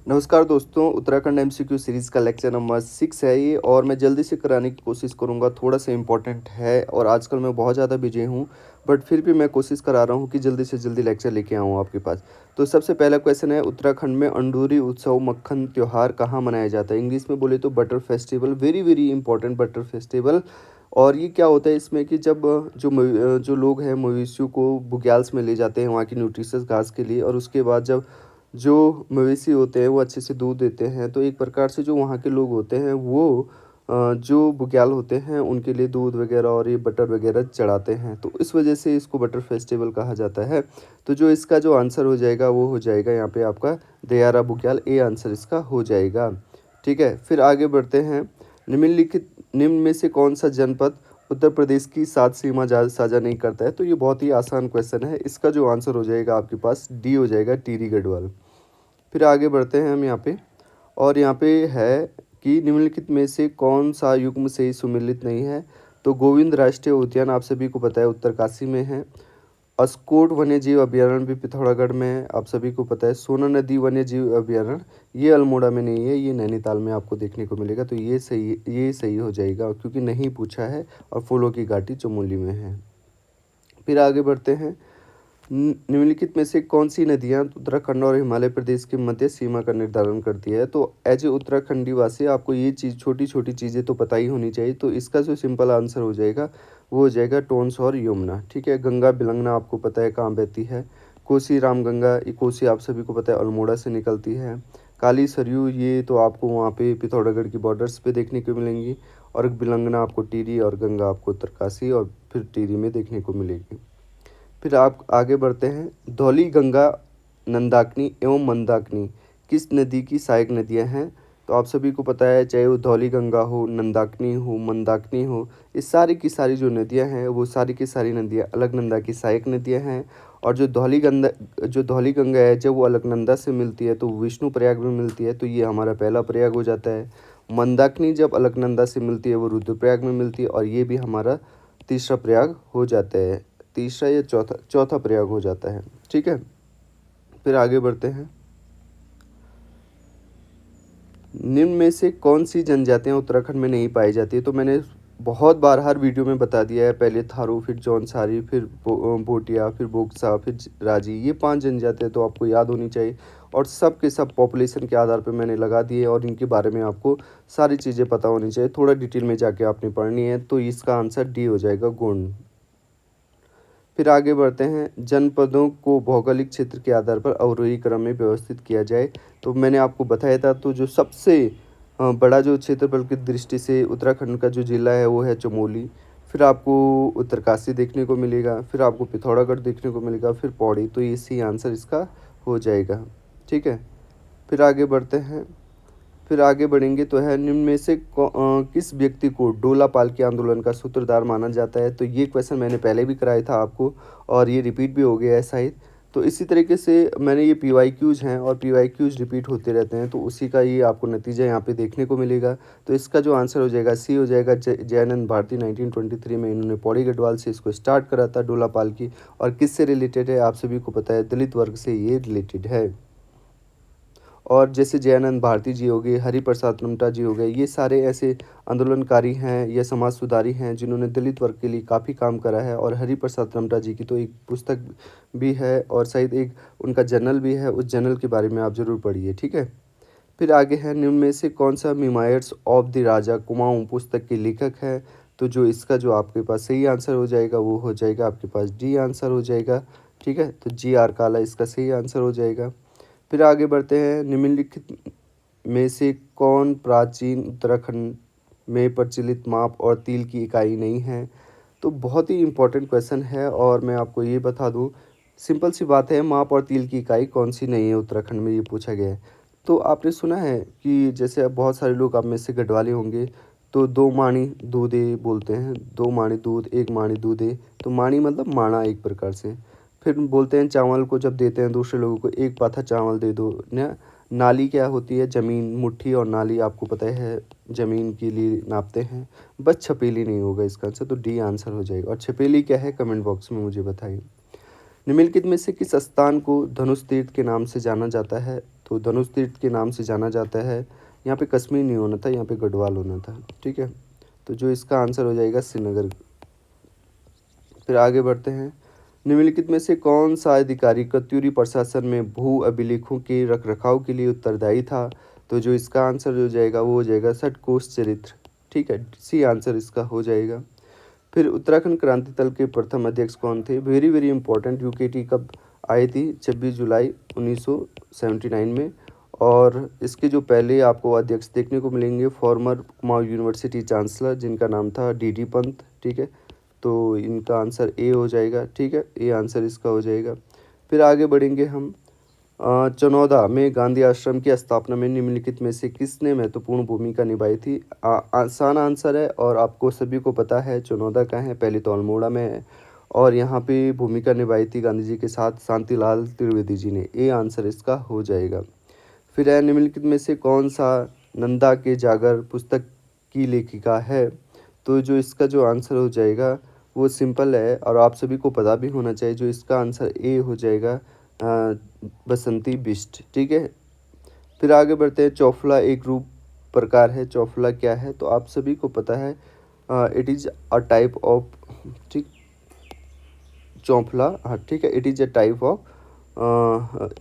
नमस्कार दोस्तों, Uttarakhand MCQ series का लेक्चर नंबर 6 है ये और मैं जल्दी से कराने की कोशिश करूँगा। थोड़ा-सा इम्पोर्टेंट है और आजकल मैं बहुत ज़्यादा बिज़ी हूँ, बट फिर भी मैं कोशिश करा रहा हूँ कि जल्दी से जल्दी लेक्चर लेके आऊँ आपके पास। तो सबसे पहला क्वेश्चन है, उत्तराखंड में अंडूरी उत्सव मक्खन त्योहार कहाँ मनाया जाता है? इंग्लिश में बोले तो butter festival, very very important butter festival. और ये क्या होता है इसमें कि जब जो लोग हैं मवेशियों को बुग्याल्स में ले जाते हैं वहाँ की न्यूट्रिशियस घास के लिए, और उसके बाद जब जो मवेशी होते हैं वो अच्छे से दूध देते हैं, तो एक प्रकार से जो वहाँ के लोग होते हैं वो जो बुग्याल होते हैं उनके लिए दूध वगैरह और ये बटर वगैरह चढ़ाते हैं, तो इस वजह से इसको बटर फेस्टिवल कहा जाता है। तो जो इसका जो आंसर हो जाएगा वो हो जाएगा यहाँ पे आपका दयारा बुग्याल, ए आंसर इसका हो जाएगा। ठीक है, फिर आगे बढ़ते हैं। निम्न में से कौन सा जनपद उत्तर प्रदेश की सात सीमा साझा नहीं करता है? तो ये बहुत ही आसान क्वेश्चन है, इसका जो आंसर हो जाएगा आपके पास डी हो जाएगा, टिहरी गढ़वाल। फिर आगे बढ़ते हैं हम यहाँ पे, और यहाँ पे है कि निम्नलिखित में से कौन सा युग्म से ही सुमेलित नहीं है? तो गोविंद राष्ट्रीय उद्यान आप सभी को पता है उत्तरकाशी में है। अस्कोट वन्यजीव अभयारण्य भी पिथौरागढ़ में है, आप सभी को पता है। सोना नदी वन्यजीव अभयारण्य ये अल्मोड़ा में नहीं है, ये नैनीताल में आपको देखने को मिलेगा। तो ये सही हो जाएगा क्योंकि नहीं पूछा है, और फूलों की घाटी चमोली में है। फिर आगे बढ़ते हैं। निम्नलिखित में से कौन सी नदियां उत्तराखंड और हिमाचल प्रदेश के मध्य सीमा का निर्धारण करती है? तो एज ए उत्तराखंडी वासी आपको ये चीज़ छोटी छोटी चीज़ें तो पता ही होनी चाहिए, तो इसका जो सिंपल आंसर हो जाएगा वो हो जाएगा टोंस और यमुना। ठीक है, गंगा बिलंगना आपको पता है कहाँ बहती है। कोसी रामगंगा, ये कोसी आप सभी को पता है अल्मोड़ा से निकलती है। काली सरयू ये तो आपको वहाँ पे पिथौरागढ़ की बॉर्डर्स पे देखने को मिलेंगी, और बिलंगना आपको टिहरी, और गंगा आपको उत्तरकाशी और फिर टिहरी में देखने को मिलेगी। फिर आप आगे बढ़ते हैं। धौली गंगा, नंदाकिनी एवं मंदाकिनी किस नदी की सहायक नदियां हैं? तो आप सभी को पता है, चाहे वो धौली गंगा हो, नंदाकिनी हो, मंदाकिनी हो, ये सारी की सारी जो नदियां हैं वो सारी की सारी नदियां अलकनंदा की सहायक नदियां हैं। और जो धौली गंगा है जब वो अलकनंदा से मिलती है तो विष्णु प्रयाग में मिलती है, तो ये हमारा पहला प्रयाग हो जाता है। मंदाकिनी जब अलकनंदा से मिलती है वो रुद्रप्रयाग में मिलती है, और ये भी हमारा तीसरा प्रयाग हो जाता है। तीसरा या चौथा चौथा प्रयाग हो जाता है। ठीक है, फिर आगे बढ़ते हैं। निम्न में से कौन सी जनजातियां उत्तराखंड में नहीं पाई जाती है? तो मैंने बहुत बार हर वीडियो में बता दिया है, पहले थारू, फिर जौनसारी, फिर भोटिया, फिर बोक्सा, फिर राजी, ये 5 जनजातियां तो आपको याद होनी चाहिए, और सब के सब पॉपुलेशन के आधार पर मैंने लगा दिए, और इनके बारे में आपको सारी चीज़ें पता होनी चाहिए। थोड़ा डिटेल में जाके आपने पढ़नी है, तो इसका आंसर डी हो जाएगा, गोंड। फिर आगे बढ़ते हैं। जनपदों को भौगोलिक क्षेत्र के आधार पर अवरोही क्रम में व्यवस्थित किया जाए, तो मैंने आपको बताया था, तो जो सबसे बड़ा जो क्षेत्रफल की दृष्टि से उत्तराखंड का जो ज़िला है वो है चमोली। फिर आपको उत्तरकाशी देखने को मिलेगा, फिर आपको पिथौरागढ़ देखने को मिलेगा, फिर पौड़ी, तो ये सी आंसर इसका हो जाएगा। ठीक है, फिर आगे बढ़ते हैं। फिर आगे बढ़ेंगे तो है, निम्न में से किस व्यक्ति को डोला पालकी आंदोलन का सूत्रधार माना जाता है? तो ये क्वेश्चन मैंने पहले भी कराया था आपको, और ये रिपीट भी हो गया है शायद। तो इसी तरीके से मैंने ये पीवाईक्यूज हैं, और पीवाईक्यूज रिपीट होते रहते हैं, तो उसी का ये आपको नतीजा यहाँ पे देखने को मिलेगा। तो इसका जो आंसर हो जाएगा सी हो जाएगा। जयानंद भारती 1923 में इन्होंने पौड़ी गढ़वाल से इसको स्टार्ट करा था डोला पालकी, और किससे रिलेटेड है आप सभी को पता है, दलित वर्ग से ये रिलेटेड है। और जैसे जयानंद भारती जी हो गए, हरिप्रसाद रमटा जी हो गए, ये सारे ऐसे आंदोलनकारी हैं या समाज सुधारी हैं जिन्होंने दलित वर्ग के लिए काफ़ी काम करा है। और हरिप्रसाद रमटा जी की तो एक पुस्तक भी है, और शायद एक उनका जर्नल भी है, उस जर्नल के बारे में आप ज़रूर पढ़िए। ठीक है, फिर आगे है, निम्न में से कौन सा मीमायर्स ऑफ द राजा कुमाऊँ पुस्तक के लेखक है? तो जो इसका जो आपके पास सही आंसर हो जाएगा वो हो जाएगा आपके पास डी आंसर हो जाएगा। ठीक है, तो जी आर काला इसका सही आंसर हो जाएगा। फिर आगे बढ़ते हैं। निम्नलिखित में से कौन प्राचीन उत्तराखंड में प्रचलित माप और तिल की इकाई नहीं है? तो बहुत ही इम्पोर्टेंट क्वेश्चन है, और मैं आपको ये बता दूं, सिंपल सी बात है, माप और तिल की इकाई कौन सी नहीं है उत्तराखंड में, ये पूछा गया है। तो आपने सुना है कि जैसे अब बहुत सारे लोग आप में से गढ़वाले होंगे, तो 2 माणी दूधे बोलते हैं, 2 माणी दूध, 1 माणी दूधे। तो माणी मतलब माणा एक प्रकार से। फिर बोलते हैं चावल को जब देते हैं दूसरे लोगों को, 1 पाथा चावल दे दो ना। नाली क्या होती है? ज़मीन, मुट्ठी, और नाली आपको पता है ज़मीन के लिए नापते हैं। बस छपेली नहीं होगा इसका आंसर, तो डी आंसर हो जाएगा। और छपेली क्या है कमेंट बॉक्स में मुझे बताइए। निम्नलिखित में से किस स्थान को धनुष तीर्थ के नाम से जाना जाता है? तो धनुष तीर्थ के नाम से जाना जाता है। यहाँ पे कश्मीर नहीं होना था, यहाँ पे गढ़वाल होना था, ठीक है। तो जो इसका आंसर हो जाएगा श्रीनगर। फिर आगे बढ़ते हैं। निम्नलिखित में से कौन सा अधिकारी कत्यूरी प्रशासन में भू अभिलेखों के रखरखाव के लिए उत्तरदायी था? तो जो इसका आंसर हो जाएगा वो हो जाएगा षटकोश चरित्र, ठीक है। सी आंसर इसका हो जाएगा। फिर उत्तराखंड क्रांति दल के प्रथम अध्यक्ष कौन थे? Very very important. यूकेटी कब आई थी? 26 जुलाई 1979 में। और इसके जो पहले आपको अध्यक्ष देखने को मिलेंगे फॉर्मर कुमाऊं यूनिवर्सिटी चांसलर, जिनका नाम था डी पंत, ठीक है। तो इनका आंसर ए हो जाएगा, ठीक है। ए आंसर इसका हो जाएगा। फिर आगे बढ़ेंगे हम। चनौदा में गांधी आश्रम की स्थापना में निम्नलिखित में से किसने महत्वपूर्ण भूमिका निभाई थी? आसान आंसर है और आपको सभी को पता है चनौदा कहाँ है, पहले तो अल्मोड़ा में है। और यहाँ पे भूमिका निभाई थी गांधी जी के साथ शांतिलाल त्रिवेदी जी ने। ए आंसर इसका हो जाएगा। फिर है निम्नलिखित में से कौन सा नंदा के जागर पुस्तक की लेखिका है? तो जो इसका जो आंसर हो जाएगा वो सिंपल है और आप सभी को पता भी होना चाहिए। जो इसका आंसर ए हो जाएगा बसंती बिष्ट, ठीक है। फिर आगे बढ़ते हैं। चौफला एक रूप प्रकार है, चौफला क्या है? तो आप सभी को पता है it is a type of, ठीक, चौफला, हाँ ठीक है, it is a type of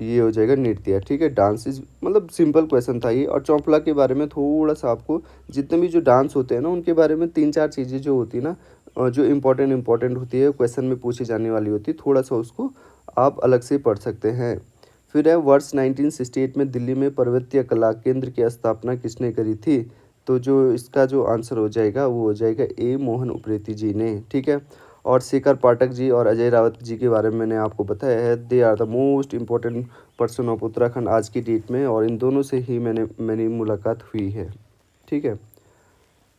ये हो जाएगा नृत्य, ठीक है। डांस इज, मतलब सिंपल क्वेश्चन था ये। और चौफला के बारे में थोड़ा सा आपको, जितने भी जो डांस होते हैं ना उनके बारे में 3-4 चीज़ें जो होती है ना, जो इम्पोर्टेंट होती है, क्वेश्चन में पूछी जाने वाली होती है, थोड़ा सा उसको आप अलग से पढ़ सकते हैं। फिर है वर्ष 1968 में दिल्ली में पर्वतीय कला केंद्र की स्थापना किसने करी थी? तो जो इसका जो आंसर हो जाएगा वो हो जाएगा ए मोहन उप्रेती जी ने, ठीक है। और शेखर पाठक जी और अजय रावत जी के बारे में मैंने आपको बताया है। They are the most important person of Uttarakhand आज की डेट में, और इन दोनों से ही मेरी मुलाकात हुई है, ठीक है।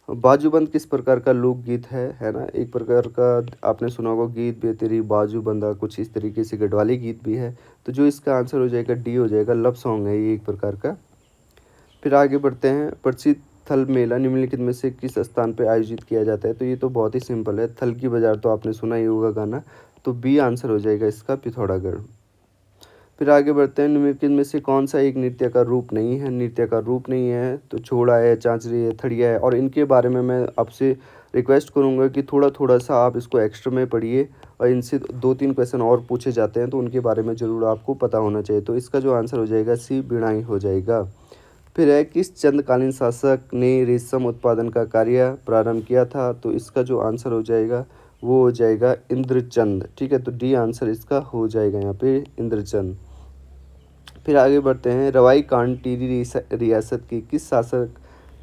बाजूबंद किस प्रकार का लोकगीत है ना? एक प्रकार का आपने सुना होगा गीत बे तेरी बाजूबंदा, कुछ इस तरीके से गढ़वाली गीत भी है। तो जो इसका आंसर हो जाएगा डी हो जाएगा, लव सॉन्ग है ये एक प्रकार का। फिर आगे बढ़ते हैं। प्रसिद्ध थल मेला निम्नलिखित में से किस स्थान पर आयोजित किया जाता है? तो ये तो बहुत ही सिंपल है, थल की बाजार तो आपने सुना ही होगा गाना। तो बी आंसर हो जाएगा इसका पिथौरागढ़। फिर आगे बढ़ते हैं। निम्नलिखित में से कौन सा एक नृत्य का रूप नहीं है? नृत्य का रूप नहीं है तो छोड़ा है, चांचरी है, थड़िया है। और इनके बारे में मैं आपसे रिक्वेस्ट करूंगा कि थोड़ा थोड़ा सा आप इसको एक्स्ट्रा में पढ़िए, और इनसे 2-3 क्वेश्चन और पूछे जाते हैं तो उनके बारे में ज़रूर आपको पता होना चाहिए। तो इसका जो आंसर हो जाएगा सी बिणाई हो जाएगा। फिर है किस चंद्रकालीन शासक ने रेशम उत्पादन का कार्य प्रारंभ किया था? तो इसका जो आंसर हो जाएगा वो हो जाएगा इंद्रचंद, ठीक है। तो डी आंसर इसका हो जाएगा यहाँ पे इंद्रचंद। फिर आगे बढ़ते हैं। रवाई कांड टिहरी रियासत के किस शासक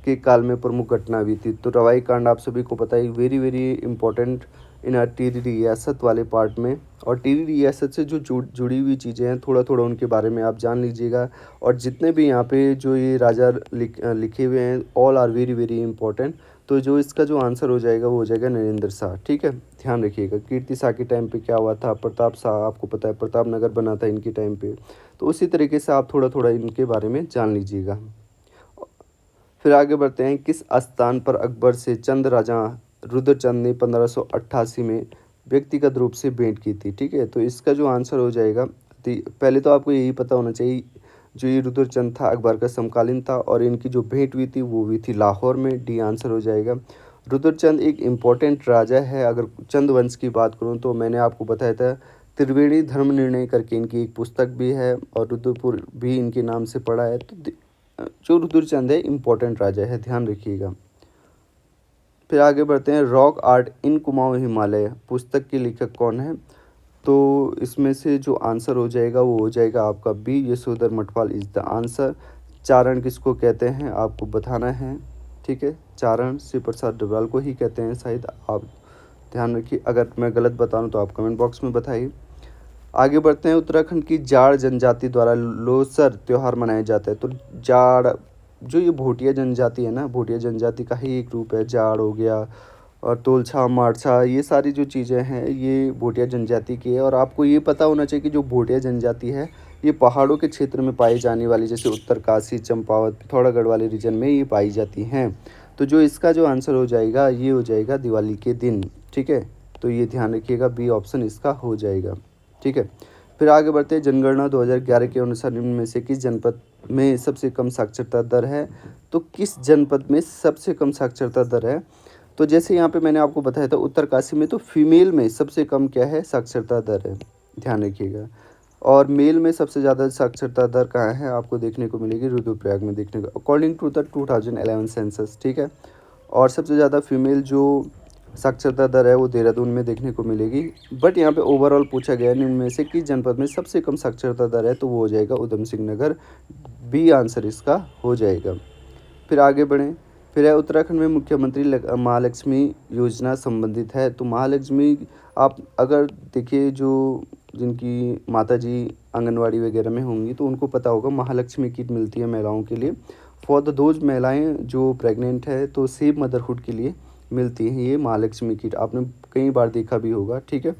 के काल में प्रमुख घटना हुई थी? तो रवाई कांड आप सभी को पता है, very very important in Tehri रियासत वाले पार्ट में। और टिहरी रियासत से जो जुड़ी हुई चीज़ें हैं थोड़ा थोड़ा उनके बारे में आप जान लीजिएगा। और जितने भी यहाँ पे जो ये राजा लिखे हुए हैं all are very very important. तो जो इसका जो आंसर हो जाएगा वो हो जाएगा नरेंद्र शाह, ठीक है। ध्यान रखिएगा। कीर्ति शाह के टाइम पे क्या हुआ था? प्रताप शाह, आपको पता है प्रताप नगर बना था इनके टाइम पे। तो उसी तरीके से आप थोड़ा थोड़ा इनके बारे में जान लीजिएगा। फिर आगे बढ़ते हैं। किस स्थान पर अकबर से चंद राजा रुद्रचंद ने 1588 में व्यक्तिगत रूप से भेंट की थी? ठीक है, तो इसका जो आंसर हो जाएगा, पहले तो आपको यही पता होना चाहिए जो ये रुद्रचंद था अकबर का समकालीन था, और इनकी जो भेंट हुई थी वो हुई थी लाहौर में। डी आंसर हो जाएगा। रुद्रचंद एक इम्पॉर्टेंट राजा है। अगर चंद वंश की बात करूँ तो मैंने आपको बताया था त्रिवेणी धर्म निर्णय करके इनकी एक पुस्तक भी है, और रुद्रपुर भी इनके नाम से पड़ा है। तो जो रुद्रचंद है इम्पोर्टेंट राजा है, ध्यान रखिएगा। फिर आगे बढ़ते हैं। Rock art in Kumaon Himalaya पुस्तक के लेखक कौन है? तो इसमें से जो आंसर हो जाएगा वो हो जाएगा आपका B, Yashodhar Mathwal is the answer. चारण किसको कहते हैं आपको बताना है, ठीक है। चारण श्री प्रसाद डबराल को ही कहते हैं शायद, आप ध्यान रखिए। अगर मैं गलत बताऊँ तो आप कमेंट बॉक्स में बताइए। आगे बढ़ते हैं। उत्तराखंड की जाड़ जनजाति द्वारा लोसर त्यौहार मनाया जाता है। तो जाड़, जो ये भोटिया जनजाति है ना, भोटिया जनजाति का ही एक रूप है। जाड़ हो गया और तोलछा मारछा, ये सारी जो चीज़ें हैं ये भोटिया जनजाति की है। और आपको ये पता होना चाहिए कि जो भोटिया जनजाति है ये पहाड़ों के क्षेत्र में पाई जाने वाली, जैसे उत्तरकाशी, चंपावत, पिथौरागढ़ वाले रीजन में ये पाई जाती हैं। तो जो इसका जो आंसर हो जाएगा ये हो जाएगा दिवाली के दिन, ठीक है। तो ये ध्यान रखिएगा, बी ऑप्शन इसका हो जाएगा, ठीक है। फिर आगे बढ़ते हैं। जनगणना 2011 के अनुसार निम्न में से किस जनपद में सबसे कम साक्षरता दर है? तो किस जनपद में सबसे कम साक्षरता दर है? तो जैसे यहाँ पे मैंने आपको बताया था उत्तरकाशी में, तो फीमेल में सबसे कम क्या है, साक्षरता दर है, ध्यान रखिएगा। और मेल में सबसे ज़्यादा साक्षरता दर कहाँ है, आपको देखने को मिलेगी रुद्रप्रयाग में देखने को, अकॉर्डिंग टू द 2011 सेंसस, ठीक है। और सबसे ज़्यादा फीमेल जो साक्षरता दर है वो देहरादून में देखने को मिलेगी। बट यहाँ पे ओवरऑल पूछा गया है निम्न में से किस जनपद में सबसे कम साक्षरता दर है, तो वो हो जाएगा उधम सिंह नगर, बी आंसर इसका हो जाएगा। फिर आगे बढ़ें। फिर है उत्तराखंड में मुख्यमंत्री महालक्ष्मी योजना संबंधित है। तो महालक्ष्मी, आप अगर देखिए जो जिनकी माताजी आंगनवाड़ी वगैरह में होंगी तो उनको पता होगा महालक्ष्मी किट मिलती है महिलाओं के लिए, फॉर द दोज महिलाएं जो प्रेग्नेंट है, तो सेव मदरहुड के लिए मिलती है ये महालक्ष्मी किट, आपने कई बार देखा भी होगा, ठीक है।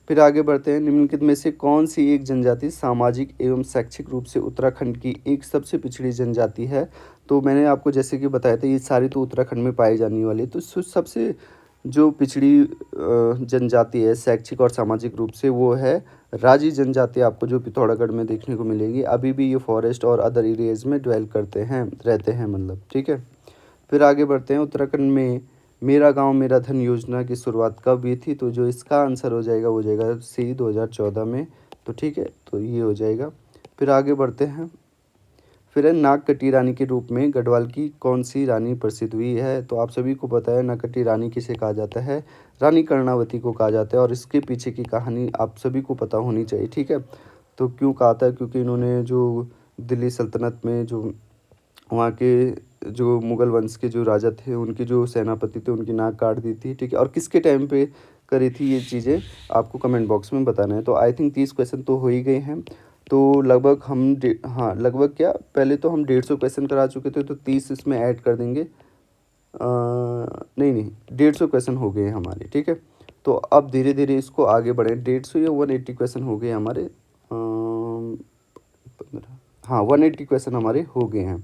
फिर आगे बढ़ते हैं। निम्नलिखित में से कौन सी एक जनजाति सामाजिक एवं शैक्षिक रूप से उत्तराखंड की एक सबसे पिछड़ी जनजाति है? तो मैंने आपको जैसे कि बताया था ये सारी तो उत्तराखंड में पाई जाने वाली है। तो सबसे जो पिछड़ी जनजाति है शैक्षिक और सामाजिक रूप से, वो है राजी जनजाति, आपको जो पिथौरागढ़ में देखने को मिलेगी। अभी भी ये फॉरेस्ट और अदर एरियाज में ड्वेल करते हैं, रहते हैं मतलब, ठीक है। फिर आगे बढ़ते हैं। उत्तराखंड में मेरा गांव मेरा धन योजना की शुरुआत कब हुई थी? तो जो इसका आंसर हो जाएगा वो हो जाएगा सी 2014 में, तो ठीक है, तो ये हो जाएगा। फिर आगे बढ़ते हैं। फिर है नागकटी रानी के रूप में गढ़वाल की कौन सी रानी प्रसिद्ध हुई है? तो आप सभी को पता है नागकटी रानी किसे कहा जाता है, रानी कर्णावती को कहा जाता है। और इसके पीछे की कहानी आप सभी को पता होनी चाहिए, ठीक है। तो क्यों कहा था, क्योंकि इन्होंने जो दिल्ली सल्तनत में जो वहाँ के जो मुगल वंश के जो राजा थे उनके जो सेनापति थे उनकी नाक काट दी थी, ठीक है। और किसके टाइम पे करी थी ये चीज़ें, आपको कमेंट बॉक्स में बताना है। तो आई थिंक 30 क्वेश्चन तो हो ही गए हैं। तो लगभग हम हाँ लगभग क्या, पहले तो हम 150 क्वेश्चन करा चुके थे, तो 30 इसमें ऐड कर देंगे। नहीं नहीं, 150 क्वेश्चन हो गए हैं हमारे, ठीक है। तो अब धीरे धीरे इसको आगे बढ़ें। 150 या 180 क्वेश्चन हो गए हमारे, 15, हाँ 180 क्वेश्चन हमारे हो गए हैं।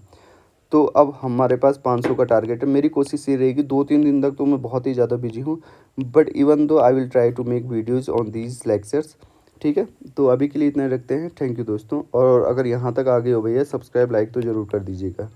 तो अब हमारे पास 500 का टारगेट है। मेरी कोशिश ये रहेगी 2-3 दिन तक, तो मैं बहुत ही ज़्यादा बिजी हूँ, but even though I will try to make videos on these lectures, ठीक है। तो अभी के लिए इतना रखते हैं। थैंक यू दोस्तों, और अगर यहाँ तक आ गए हो भैया सब्सक्राइब लाइक तो ज़रूर कर दीजिएगा।